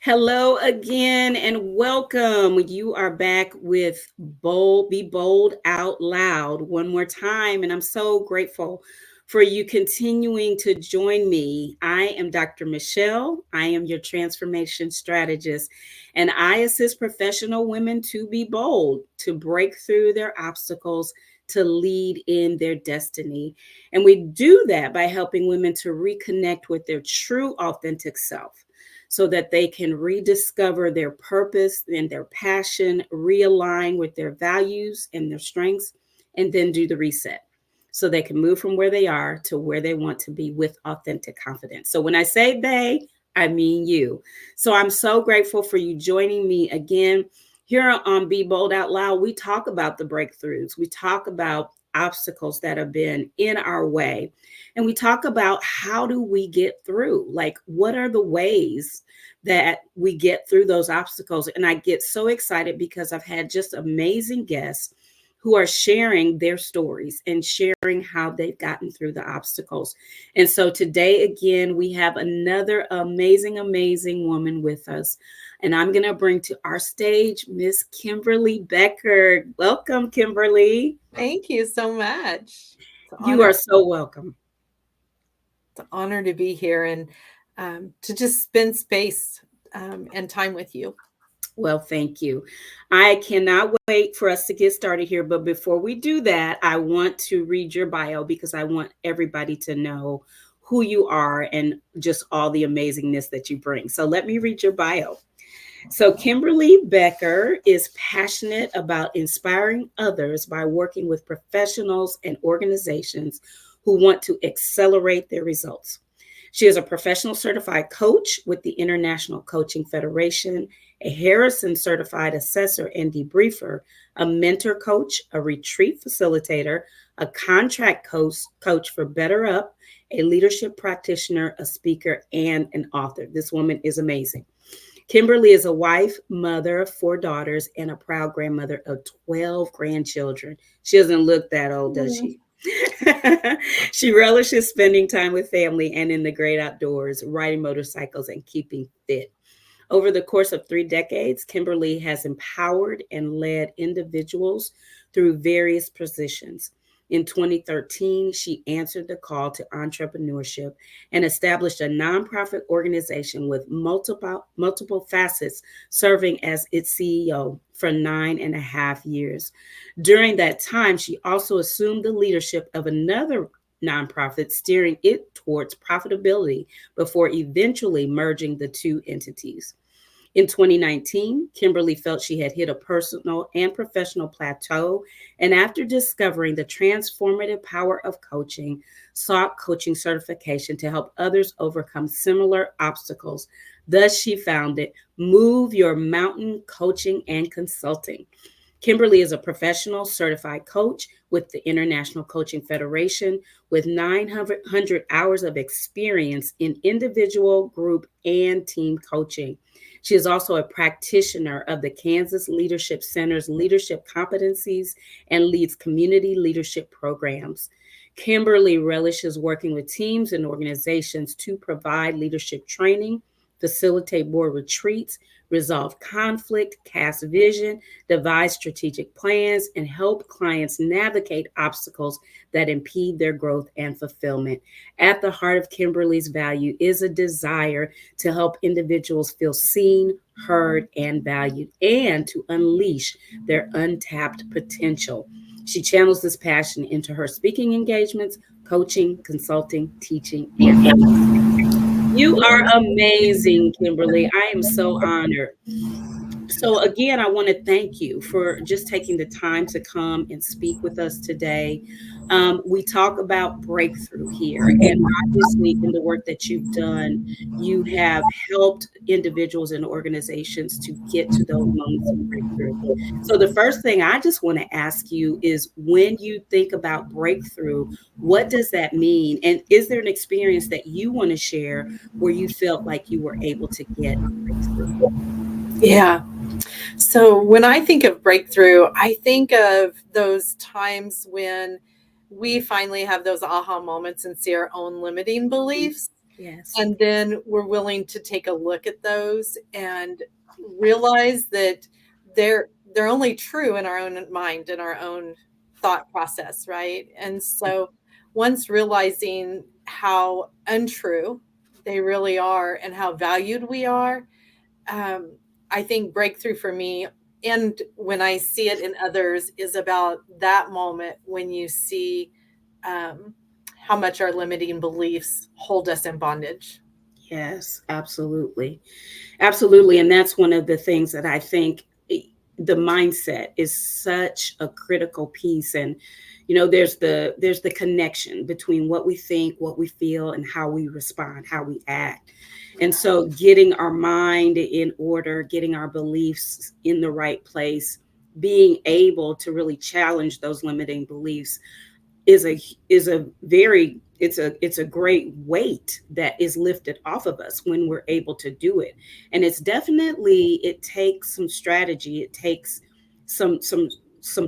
Hello again and welcome. You are back with Be Bold Out Loud one more time. And I'm so grateful for you continuing to join me. I am Dr. Michelle. I am your transformation strategist, and I assist professional women to be bold, to break through their obstacles, to lead in their destiny. And we do that by helping women to reconnect with their true, authentic self so that they can rediscover their purpose and their passion, realign with their values and their strengths, and then do the reset so they can move from where they are to where they want to be with authentic confidence. So when I say they, I mean you. So I'm so grateful for you joining me again. Here on Be Bold Out Loud, we talk about the breakthroughs. We talk about obstacles that have been in our way. And we talk about how do we get through? Like, what are the ways that we get through those obstacles? And I get so excited because I've had just amazing guests who are sharing their stories and sharing how they've gotten through the obstacles. And so today, again, we have another amazing woman with us. And I'm going to bring to our stage Miss Kimberly Becker. Welcome, Kimberly. Thank you so much. You are so welcome. It's an honor to be here and to just spend space and time with you. Well, thank you. I cannot wait for us to get started here. But before we do that, I want to read your bio because I want everybody to know who you are and just all the amazingness that you bring. So let me read your bio. So, Kimberly Becker is passionate about inspiring others by working with professionals and organizations who want to accelerate their results. She is a professional certified coach with the International Coaching Federation, a Harrison certified assessor and debriefer, a mentor coach, a retreat facilitator, a contract coach for Better Up, a leadership practitioner, a speaker, and an author. This woman is amazing. Kimberly is a wife, mother of 4 daughters, and a proud grandmother of 12 grandchildren. She doesn't look that old, does she? She relishes spending time with family and in the great outdoors, riding motorcycles, and keeping fit. Over the course of 3 decades, Kimberly has empowered and led individuals through various positions. In 2013, she answered the call to entrepreneurship and established a nonprofit organization with multiple facets, serving as its CEO for 9.5 years. During that time, she also assumed the leadership of another nonprofit, steering it towards profitability before eventually merging the two entities. In 2019, Kimberly felt she had hit a personal and professional plateau, and after discovering the transformative power of coaching, sought coaching certification to help others overcome similar obstacles. Thus, she founded Move Your Mountain Coaching and Consulting. Kimberly is a professional certified coach with the International Coaching Federation with 900 hours of experience in individual, group, and team coaching. She is also a practitioner of the Kansas Leadership Center's leadership competencies and leads community leadership programs. Kimberly relishes working with teams and organizations to provide leadership training, facilitate board retreats, resolve conflict, cast vision, devise strategic plans, and help clients navigate obstacles that impede their growth and fulfillment. At the heart of Kimberly's value is a desire to help individuals feel seen, heard, and valued, and to unleash their untapped potential. She channels this passion into her speaking engagements, coaching, consulting, teaching, and you are amazing, Kimberly. I am so honored. So, again, I want to thank you for just taking the time to come and speak with us today. We talk about breakthrough here, and obviously, in the work that you've done, you have helped individuals and organizations to get to those moments of breakthrough. So, the first thing I just want to ask you is when you think about breakthrough, what does that mean? And is there an experience that you want to share where you felt like you were able to get a breakthrough? Yeah. So when I think of breakthrough, I think of those times when we finally have those aha moments and see our own limiting beliefs. Yes. And then we're willing to take a look at those and realize that they're only true in our own mind, in our own thought process, right? And so once realizing how untrue they really are and how valued we are, um, I think breakthrough for me, and when I see it in others, is about that moment when you see um, how much our limiting beliefs hold us in bondage. Yes, absolutely. Absolutely. And that's one of the things that I think the mindset is such a critical piece. And, there's the connection between what we think, what we feel, and how we respond, how we act. And Yeah. so getting our mind in order, getting our beliefs in the right place, being able to really challenge those limiting beliefs is a very it's a great weight that is lifted off of us when we're able to do it. And it's definitely, it takes some strategy, it takes some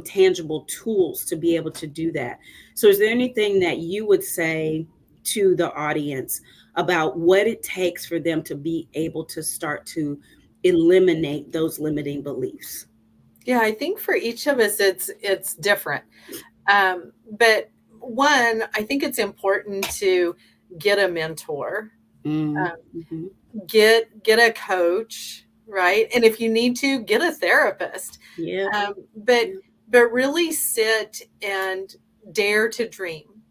tangible tools to be able to do that. So is there anything that you would say to the audience about what it takes for them to be able to start to eliminate those limiting beliefs? Yeah, I think for each of us it's different. But one, I think it's important to get a mentor, Mm-hmm. get a coach, right? And if you need to, get a therapist. Yeah. Um, but Yeah. but really sit and dare to dream,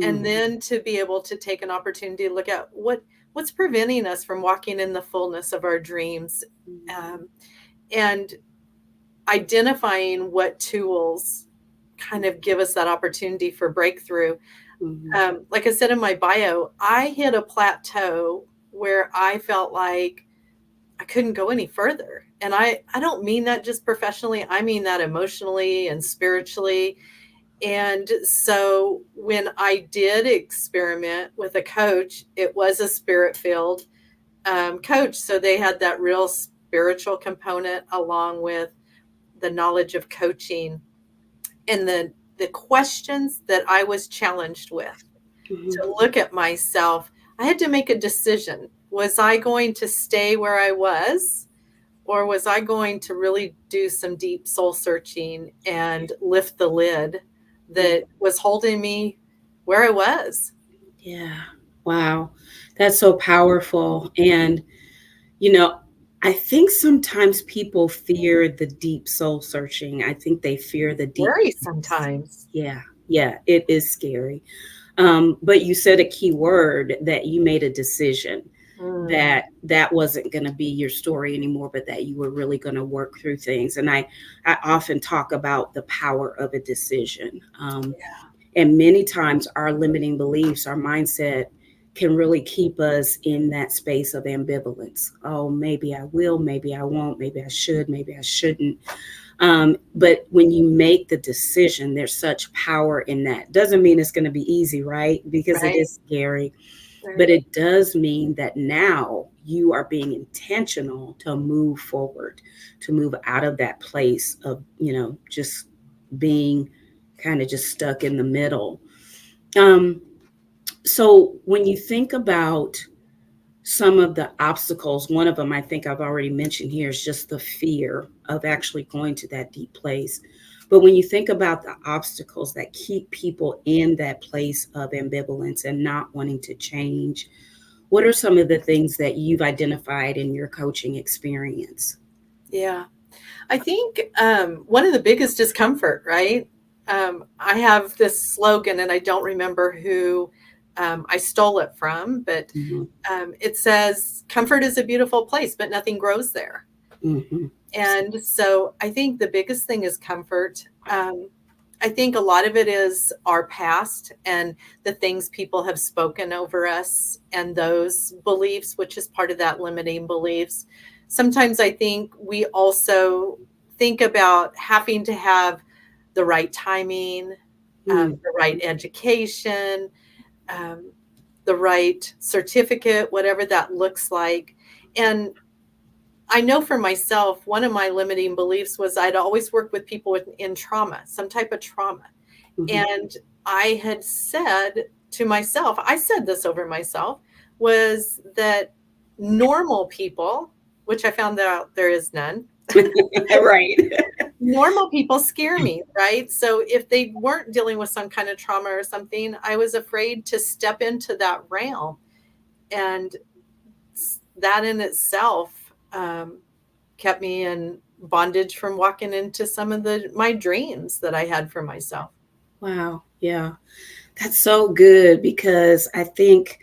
and Mm-hmm. then to be able to take an opportunity to look at what's preventing us from walking in the fullness of our dreams, um, and identifying what tools kind of give us that opportunity for breakthrough. Mm-hmm. Like I said in my bio, I hit a plateau where I felt like I couldn't go any further. And I don't mean that just professionally, I mean that emotionally and spiritually. And so when I did experiment with a coach, it was a spirit filled coach. So they had that real spiritual component along with the knowledge of coaching, and the questions that I was challenged with Mm-hmm. to look at myself. I had to make a decision. Was I going to stay where I was, or was I going to really do some deep soul searching and lift the lid Yeah. that was holding me where I was? Yeah. Wow. That's so powerful. And, you know, I think sometimes people fear the deep soul searching. I think they fear the deep Scary place. sometimes. Yeah. Yeah. It is scary. But you said a key word, that you made a decision Mm, that that wasn't going to be your story anymore, but that you were really going to work through things. And I often talk about the power of a decision. And many times our limiting beliefs, our mindset can really keep us in that space of ambivalence. Oh, maybe I will, maybe I won't, maybe I should, maybe I shouldn't. But when you make the decision, there's such power in that. Doesn't mean it's going to be easy, right? Because it right, is scary. But right. it does mean that now you are being intentional to move forward, to move out of that place of, just being kind of just stuck in the middle. Um, so when you think about some of the obstacles, one of them I think I've already mentioned here is just the fear of actually going to that deep place. But when you think about the obstacles that keep people in that place of ambivalence and not wanting to change, what are some of the things that you've identified in your coaching experience? Yeah. I think one of the biggest is comfort, right? I have this slogan, and I don't remember who I stole it from, but Hmm. it says, "Comfort is a beautiful place, but nothing grows there." Hmm. And so I think the biggest thing is comfort. I think a lot of it is our past and the things people have spoken over us and those beliefs, which is part of that limiting beliefs. Sometimes I think we also think about having to have the right timing, Hmm. the right education, um, the right certificate, whatever that looks like. And I know for myself, one of my limiting beliefs was I'd always work with people in trauma, some type of trauma. Hmm. And I had said to myself, I said this over myself, was that normal people, which I found out there is none, Right. normal people scare me, right? So if they weren't dealing with some kind of trauma or something, I was afraid to step into that realm. And that in itself kept me in bondage from walking into some of my dreams that I had for myself. Wow. Yeah. That's so good because I think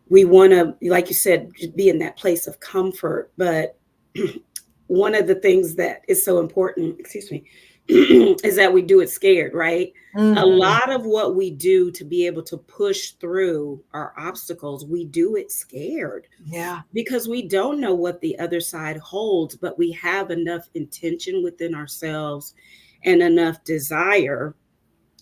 we want to, like you said, be in that place of comfort. But one of the things that is so important, excuse me, is that we do it scared, right? A Hmm. lot of what we do to be able to push through our obstacles, we do it scared Yeah. because we don't know what the other side holds, but we have enough intention within ourselves and enough desire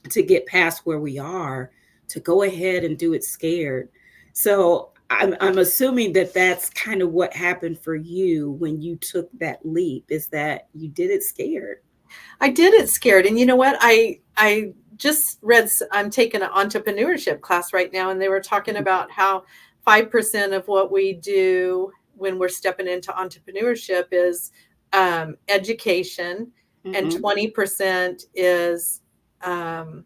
to get past where we are to go ahead and do it scared. So I'm assuming that that's kind of what happened for you when you took that leap, is that you did it scared. I did it scared. And you know what? I just read, I'm taking an entrepreneurship class right now, and they were talking about how 5% of what we do when we're stepping into entrepreneurship is education, and Mm-hmm. 20% is um,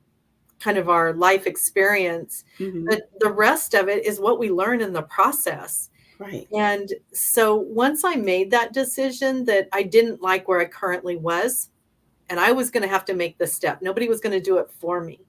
kind of our life experience. Mm-hmm. But the rest of it is what we learn in the process. Right. And so once I made that decision that I didn't like where I currently was, and I was going to have to make the step. Nobody was going to do it for me.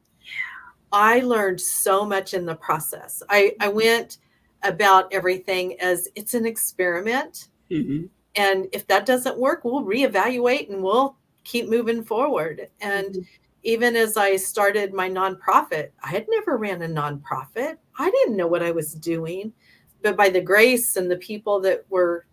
I learned so much in the process. I went about everything as it's an experiment. Mm-hmm. And if that doesn't work, we'll reevaluate and we'll keep moving forward. And Mm-hmm. even as I started my nonprofit, I had never ran a nonprofit. I didn't know what I was doing. But by the grace and the people that were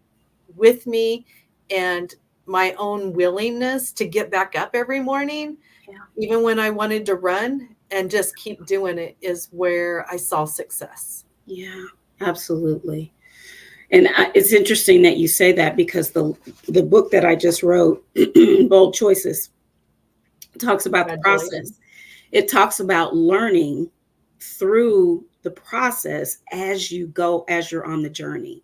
with me and my own willingness to get back up every morning, Yeah. even when I wanted to run and just keep doing it, is where I saw success. Yeah. Absolutely. And it's interesting that you say that because the book that I just wrote, Bold Choices, talks about the process. Congratulations. It talks about learning through the process as you go, as you're on the journey.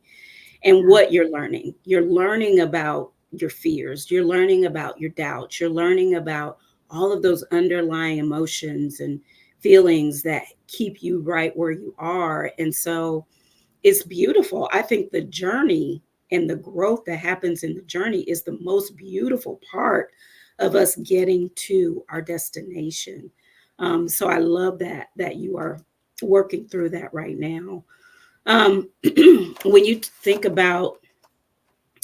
And what you're learning about your fears, you're learning about your doubts, you're learning about all of those underlying emotions and feelings that keep you right where you are. And so it's beautiful. I think the journey and the growth that happens in the journey is the most beautiful part of us getting to our destination. So I love that you are working through that right now. When you think about,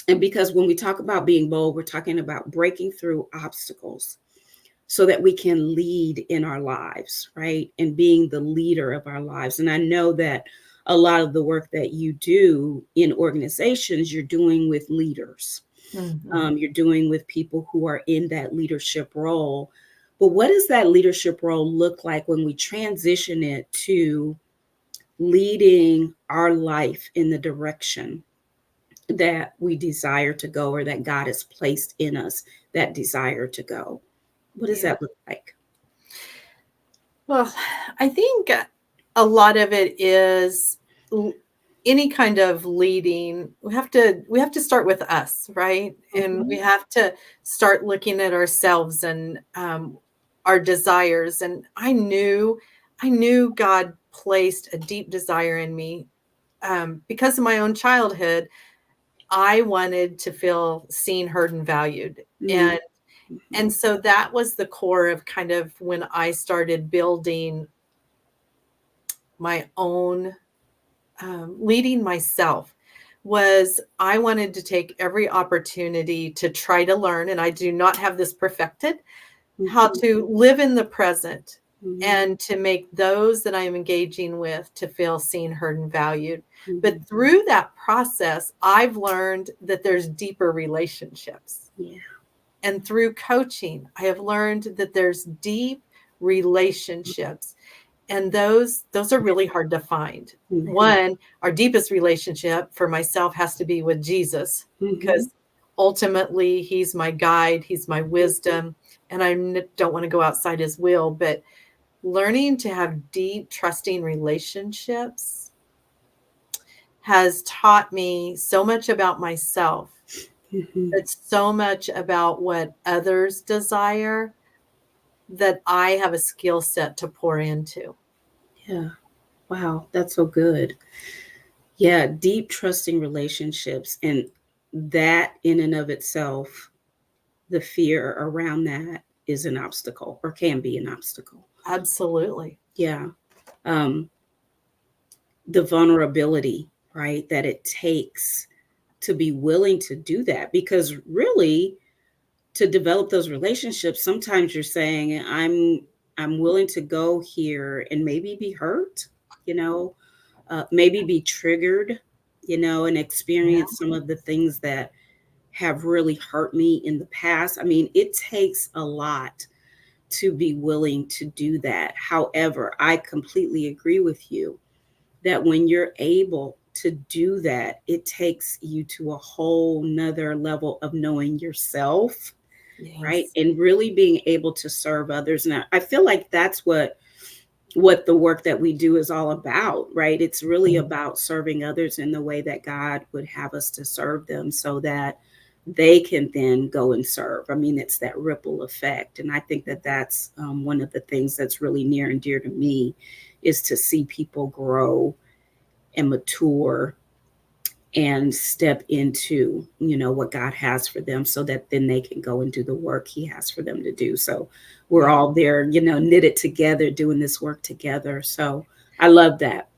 and because when we talk about being bold, we're talking about breaking through obstacles so that we can lead in our lives, right? And being the leader of our lives. And I know that a lot of the work that you do in organizations, you're doing with leaders. Mhm. You're doing with people who are in that leadership role. But what does that leadership role look like when we transition it to leading our life in the direction that we desire to go, or that God has placed in us that desire to go? What does Yeah. that look like? Well, I think a lot of it is l- any kind of leading. We have to start with us, right? And we Mhm. have to start looking at ourselves and our desires. And I knew God placed a deep desire in me because of my own childhood. I wanted to feel seen, heard, and valued. Mhm. And Mhm. so that was the core of kind of when I started building my own leading myself, was I wanted to take every opportunity to try to learn, and I do not have this perfected, how Mhm. to live in the present Mhm. and to make those that I am engaging with to feel seen, heard, and valued. But Mhm. through that process, I've learned that there's deeper relationships. Yeah. And through coaching, I have learned that there's deep relationships, and those are really hard to find. Mhm. One, our deepest relationship for myself has to be with Jesus, Mhm. because ultimately he's my guide, he's my wisdom, and don't want to go outside his will. But learning to have deep trusting relationships has taught me so much about myself, Hmm. but so much about what others desire that I have a skill set to pour into. Yeah. Wow, that's so good. Yeah, deep trusting relationships, and that in and of itself, the fear around that is an obstacle or can be an obstacle. Absolutely. Yeah. Um, the vulnerability, right, that it takes to be willing to do that, because really to develop those relationships, sometimes you're saying I'm willing to go here and maybe be hurt, you know, maybe be triggered, and Yeah. experience some of the things that have really hurt me in the past. I mean, it takes a lot to be willing to do that. However, I completely agree with you that when you're able to do that, it takes you to a whole nother level of knowing yourself, right? Yes. And really being able to serve others. And I feel like that's what the work that we do is all about, right? It's really about serving others in the way that God would have us to serve them, so that they can then go and serve. I mean, it's that ripple effect. And I think that that's one of the things that's really near and dear to me, is to see people grow and mature and step into, what God has for them, so that then they can go and do the work he has for them to do. So we're Yeah. all there, knitted together, doing this work together. So I love that.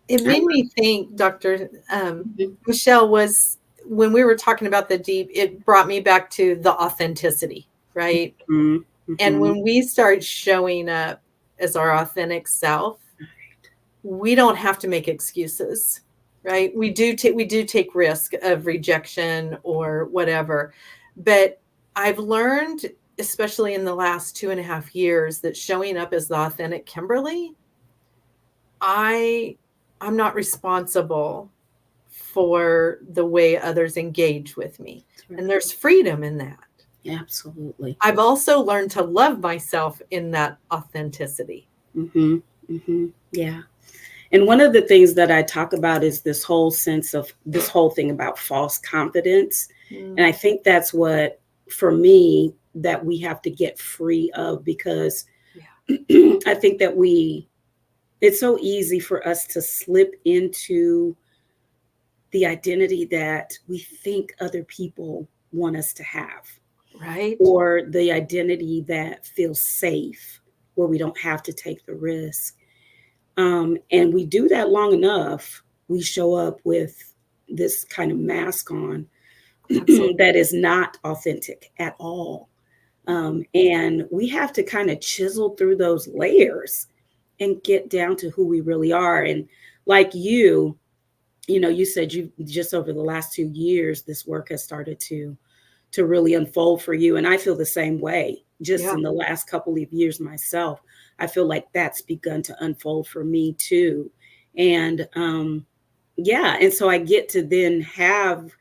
It I made me think, Dr. love. Michelle, was when we were talking about the deep, it brought me back to the authenticity, right? Mhm, And mhm. when we start showing up as our authentic self, we don't have to make excuses, right? We do take risk of rejection or whatever, but I've learned, especially in the last 2.5 years, that showing up as the authentic Kimberly, I I'm not responsible for the way others engage with me. That's right. And there's freedom in that. Absolutely. I've also learned to love myself in that authenticity. Hmm. Hmm. Yeah. And one of the things that I talk about is this whole thing about false confidence. And I Mm, think that's what, for me, that we have to get free of, because yeah, I think that it's so easy for us to slip into the identity that we think other people want us to have, right? or the identity that feels safe, where we don't have to take the risk. And we do that long enough, we show up with this kind of mask on Absolutely. that is not authentic at all. And we have to kind of chisel through those layers and get down to who we really are. And like you said, you just over the last 2 years, this work has started to really unfold for you. And I feel the same way. Just Yeah. in the last couple of years myself, I feel like that's begun to unfold for me too. And yeah, and so I get to then have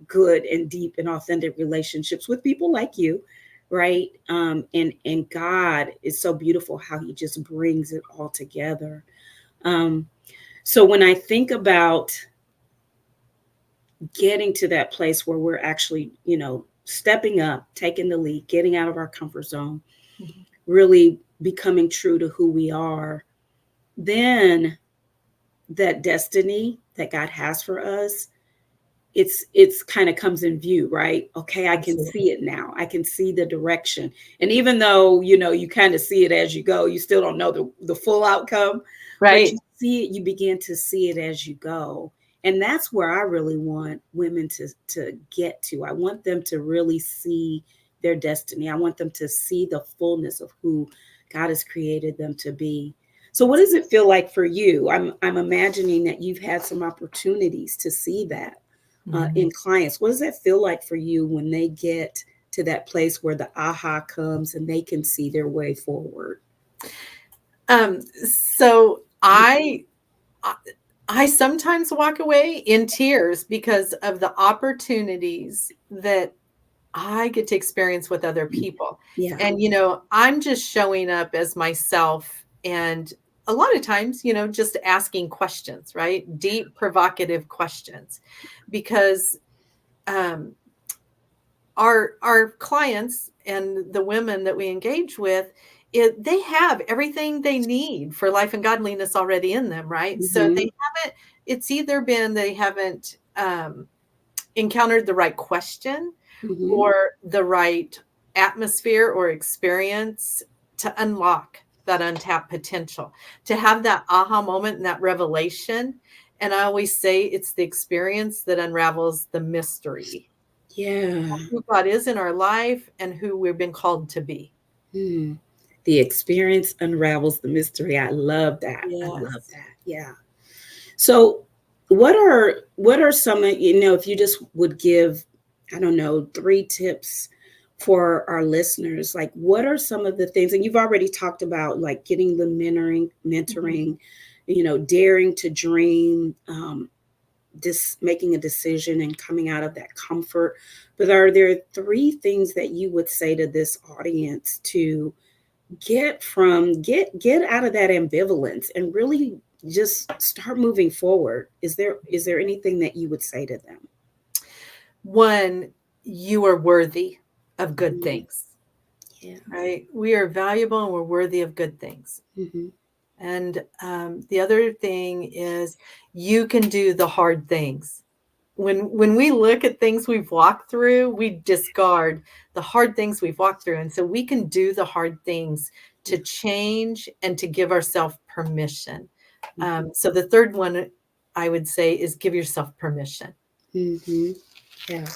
good and deep and authentic relationships with people like you, right? And God is so beautiful how he just brings it all together. Um, so when I think about getting to that place where we're actually, stepping up, taking the lead, getting out of our comfort zone, Mhm. really becoming true to who we are, then that destiny that God has for us, it's kind of comes in view, right? Okay, I can Absolutely. see it now. I can see the direction. And even though, you kind of see it as you go, you still don't know the full outcome, but Right. you see it, you begin to see it as you go. And that's where I really want women to get to. I want them to really see their destiny. I want them to see the fullness of who God has created them to be. So what does it feel like for you? I'm imagining that you've had some opportunities to see that Mhm. in clients. What does that feel like for you when they get to that place where the aha comes and they can see their way forward? Um, so I I sometimes walk away in tears because of the opportunities that I get to experience with other people. Yeah. And, I'm just showing up as myself, and a lot of times, just asking questions, right? Deep, provocative questions, because um, our clients and the women that we engage with, they have everything they need for life and godliness already in them, right? So they Mm-hmm. haven't. It's either been they haven't encountered the right question Mm-hmm. or the right atmosphere or experience to unlock that untapped potential, to have that aha moment and that revelation. And I always say it's the experience that unravels the mystery Yeah. of who God is in our life and who we've been called to be. Hmm. The experience unravels the mystery. I love that. I love Yes. that. Yeah. So, what are some of, if you just would give, I don't know, 3 tips for our listeners, like what are some of the things, and you've already talked about like getting the Mhm. mentoring, daring to dream, this making a decision and coming out of that comfort. But are there 3 things that you would say to this audience to get out of that ambivalence and really just start moving forward? Is there anything that you would say to them? One, you are worthy of good Mhm. things, Yeah. right? We are valuable and we're worthy of good things. Hmm. And the other thing is you can do the hard things. When we look at things we've walked through, we discard the hard things we've walked through. And so we can do the hard things to change and to give ourselves permission. So the third one I would say is give yourself permission. Hmm. Yeah.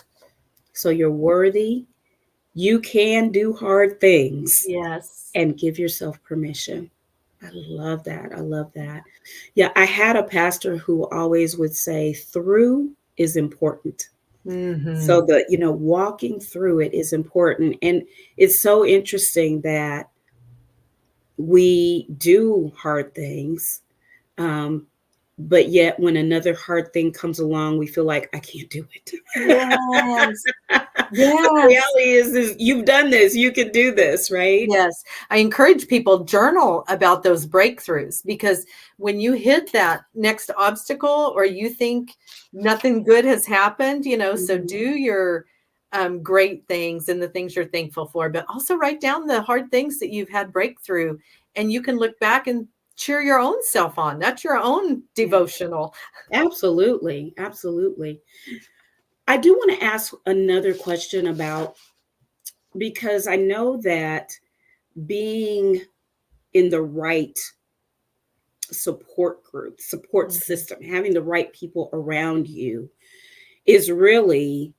So you're worthy. You can do hard things Yes. and give yourself permission. I love that. I love that. Yeah, I had a pastor who always would say, through is important. So Hmm. walking through it is important. And it's so interesting that we do hard things. Um, but yet when another hard thing comes along, we feel like I can't do it. Yes. But the Yes. reality is you've done this, you can do this, right? Yes. I encourage people journal about those breakthroughs, because when you hit that next obstacle or you think nothing good has happened, so do Mhm. your great things and the things you're thankful for, but also write down the hard things that you've had breakthrough, and you can look back and cheer your own self on. That's your own Yeah, devotional. absolutely. Absolutely. I do want to ask another question about, because I know that being in the right support group, support Mhm. system, having the right people around you is really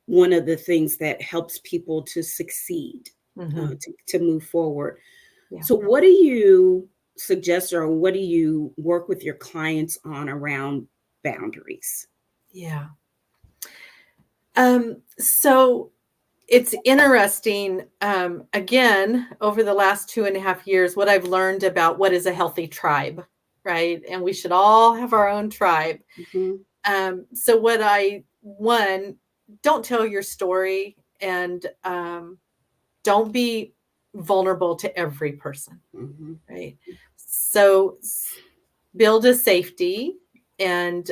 one of the things that helps people to succeed, Mhm. to move forward. Yeah. So, what do you suggest, or what do you work with your clients on around boundaries? Yeah. So it's interesting. Again, over the last 2.5 years, what I've learned about what is a healthy tribe, right? And we should all have our own tribe. Hmm. So what one, don't tell your story, and don't be vulnerable to every person, Hmm. right? So build a safety, and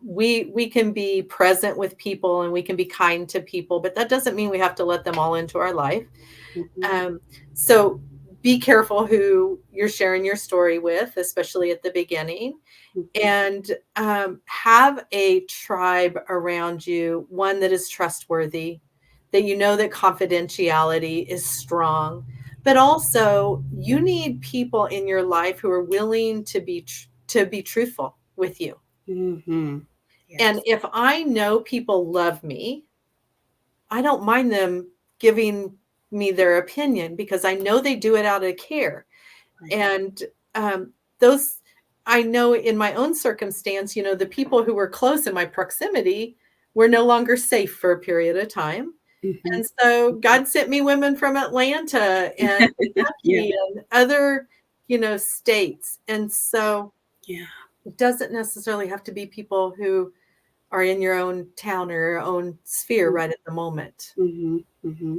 we can be present with people and we can be kind to people, but that doesn't mean we have to let them all into our life. Hmm. um, so be careful who you're sharing your story with, especially at the beginning, Hmm. and have a tribe around you, one that is trustworthy, that that confidentiality is strong, but also you need people in your life who are willing to be truthful with you. Hmm. And Yes. if I know people love me, I don't mind them giving me their opinion, because I know they do it out of care. Right. And those, I know in my own circumstance, the people who were close in my proximity were no longer safe for a period of time. Hmm. And so God sent me women from Atlanta and Yeah. Kentucky and other, states. And so Yeah. it doesn't necessarily have to be people who are in your own town or your own sphere right at the moment. Hmm. Hmm.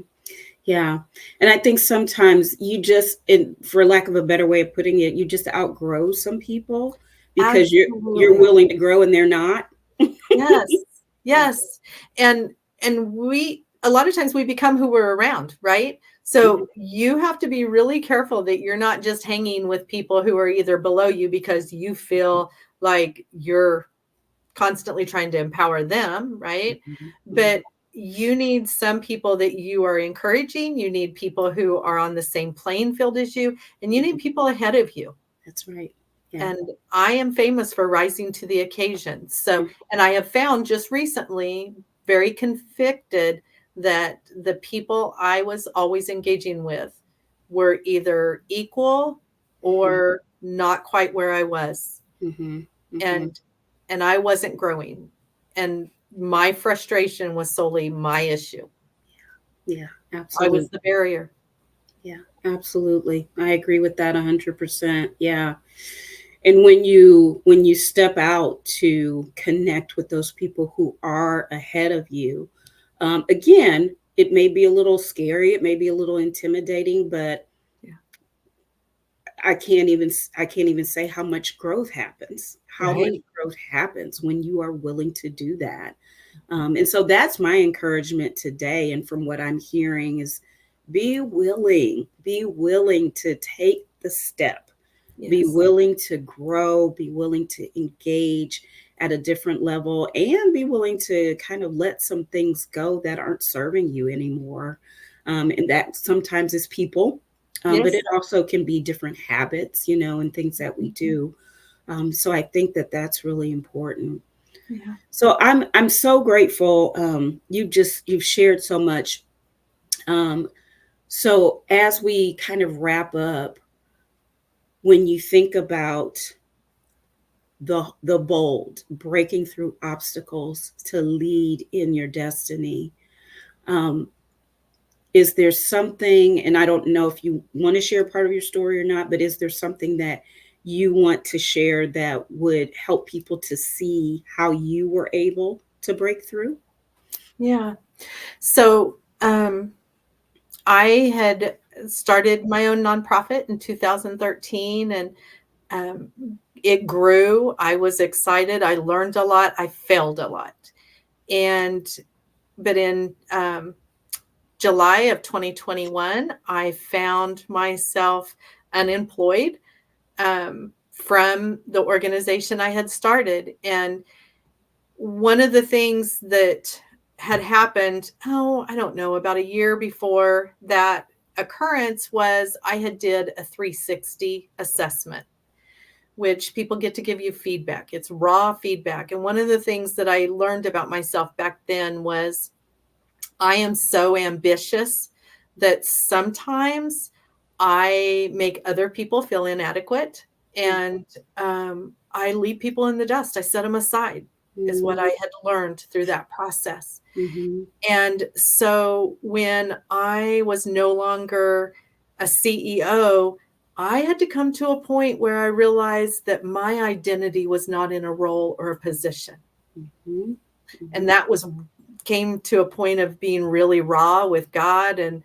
Yeah. And I think sometimes you just, for lack of a better way of putting it, you just outgrow some people because you're Absolutely. willing to grow and they're not. Yes. Yeah. Yes. And we a lot of times we become who we're around, right? Mhm. So you have to be really careful that you're not just hanging with people who are either below you because you feel like you're constantly trying to empower them, right? Mhm. Mhm. But you need some people that you are encouraging. You need people who are on the same playing field as you, and you need Mhm. people ahead of you. That's right. Yeah. And I am famous for rising to the occasion. So, Mm. and I have found just recently, very convicted, that the people I was always engaging with were either equal Mhm. or not quite where I was. Mhm. Mhm. And I wasn't growing. And my frustration was solely my issue. Yeah, I was absolutely. the barrier. Yeah, absolutely. I agree with that 100%. Yeah. And when you step out to connect with those people who are ahead of you, again, it may be a little scary, it may be a little intimidating, but Yeah. I can't even say how much growth happens. How much Right. growth happens when you are willing to do that. And so that's my encouragement today. And from what I'm hearing is be willing to take the step, be Yes. willing to grow, be willing to engage at a different level, and be willing to kind of let some things go that aren't serving you anymore. And that sometimes is people, but it Yes. also can be different habits, and things that we Mhm. do. So I think that that's really important. Yeah. So I'm so grateful. You've shared so much. Um, so as we kind of wrap up, when you think about the bold breaking through obstacles to lead in your destiny, um, is there something? And I don't know if you want to share part of your story or not, but is there something that you want to share that would help people to see how you were able to break through? Yeah. So, I had started my own nonprofit in 2013, and um, it grew. I was excited. I learned a lot. I failed a lot. And, but in July of 2021, I found myself unemployed from the organization I had started. And one of the things that had happened, oh, I don't know, about a year before that occurrence was I had did a 360 assessment, which people get to give you feedback. It's raw feedback. And one of the things that I learned about myself back then was I am so ambitious that sometimes I make other people feel inadequate, and I leave people in the dust. I set them aside, is what I Mm-hmm. had learned through that process. Mm-hmm. And so when I was no longer a CEO, I had to come to a point where I realized that my identity was not in a role or a position. Mm-hmm. And Mm-hmm. that was came to a point of being really raw with God, and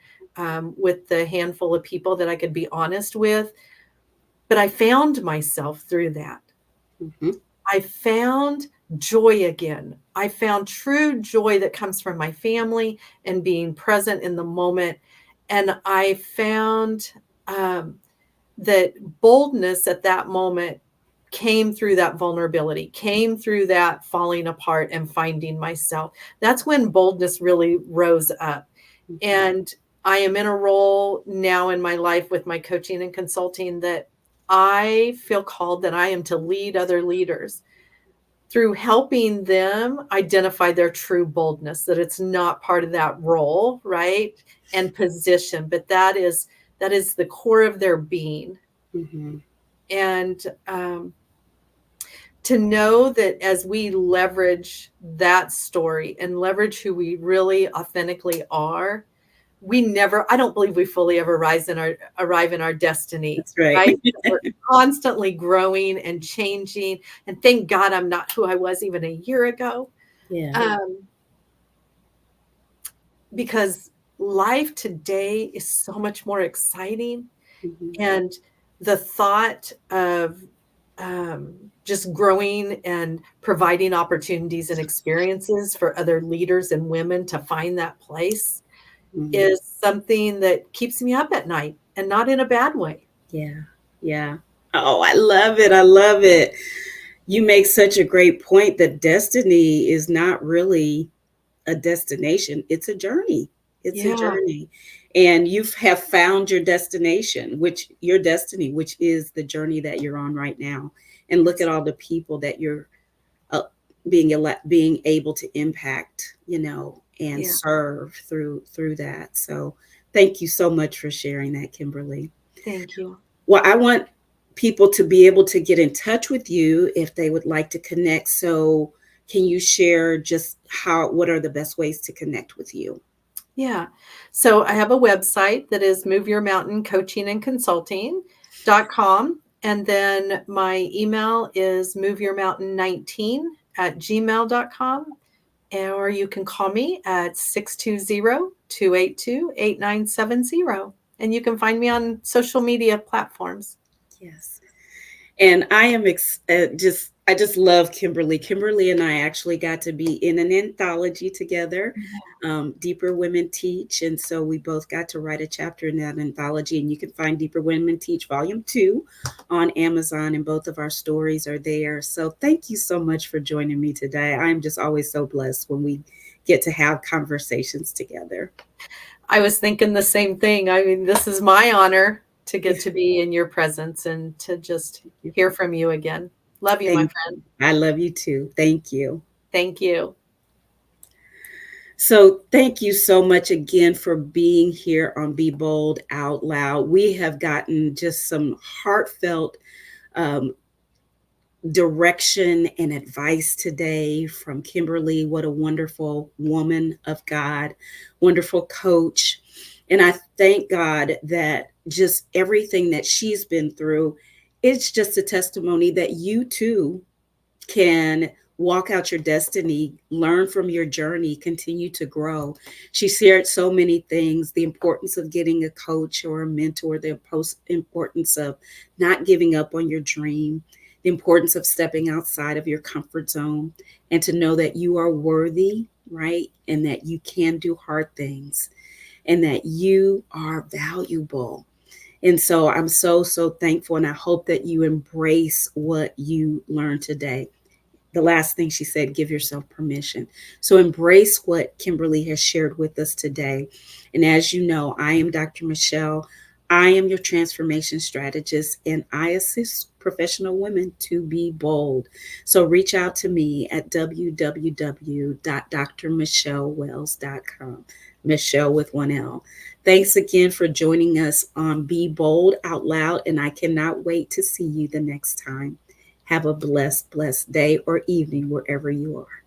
with the handful of people that I could be honest with. But I found myself through that. Mm-hmm. I found joy again. I found true joy that comes from my family and being present in the moment. And I found um, that boldness at that moment came through that vulnerability, came through that falling apart and finding myself. That's when boldness really rose up. Mm-hmm. And I am in a role now in my life with my coaching and consulting that I feel called that I am to lead other leaders through helping them identify their true boldness, that it's not part of that role, right? And position, but that is the core of their being. Mm-hmm. And to know that as we leverage that story and leverage who we really authentically are, we never, I don't believe we fully ever arrive in our destiny, That's right. right? We're constantly growing and changing. And thank God I'm not who I was even a year ago. Yeah. Um, because life today is so much more exciting. Mhm. And the thought of just growing and providing opportunities and experiences for other leaders and women to find that place Mhm. is something that keeps me up at night, and not in a bad way. Yeah. Yeah. Oh, I love it. I love it. You make such a great point that destiny is not really a destination, it's a journey. It's a Yeah. journey. And you have found your destination, which your destiny, which is the journey that you're on right now. And look Yes. at all the people that you're uh, being able to impact, and Yeah. serve through that. So thank you so much for sharing that, Kimberly. Thank you. Well, I want people to be able to get in touch with you if they would like to connect. So, can you share just what are the best ways to connect with you? Yeah. So I have a website that is Move Your Mountain Coaching and Consulting.com. And then my email is moveyourmountain19@gmail.com. Or you can call me at 620-282-8970. And you can find me on social media platforms. Yes. And I am I just love Kimberly. Kimberly and I actually got to be in an anthology together, Deeper Women Teach, and so we both got to write a chapter in that anthology. And you can find Deeper Women Teach Volume 2 on Amazon, and both of our stories are there. So thank you so much for joining me today. I'm just always so blessed when we get to have conversations together. I was thinking the same thing. I mean, this is my honor to get to be in your presence and to just Thank you. hear from you again. Love you, my Thank friend. you. I love you too. Thank you. Thank you. So, thank you so much again for being here on Be Bold Out Loud. We have gotten just some heartfelt um, direction and advice today from Kimberly. What a wonderful woman of God, wonderful coach. And I thank God that just everything that she's been through, it's just a testimony that you too can walk out your destiny, learn from your journey, continue to grow. She shared so many things, the importance of getting a coach or a mentor, the importance of not giving up on your dream, the importance of stepping outside of your comfort zone, and to know that you are worthy, right? And that you can do hard things and that you are valuable. And so I'm so, so thankful. And I hope that you embrace what you learned today. The last thing she said, give yourself permission. So embrace what Kimberly has shared with us today. And as you know, I am Dr. Michelle. I am your transformation strategist, and I assist professional women to be bold. So reach out to me at www.drmichellewells.com. Michelle with one L. Thanks again for joining us on Be Bold Out Loud, and I cannot wait to see you the next time. Have a blessed, blessed day or evening wherever you are.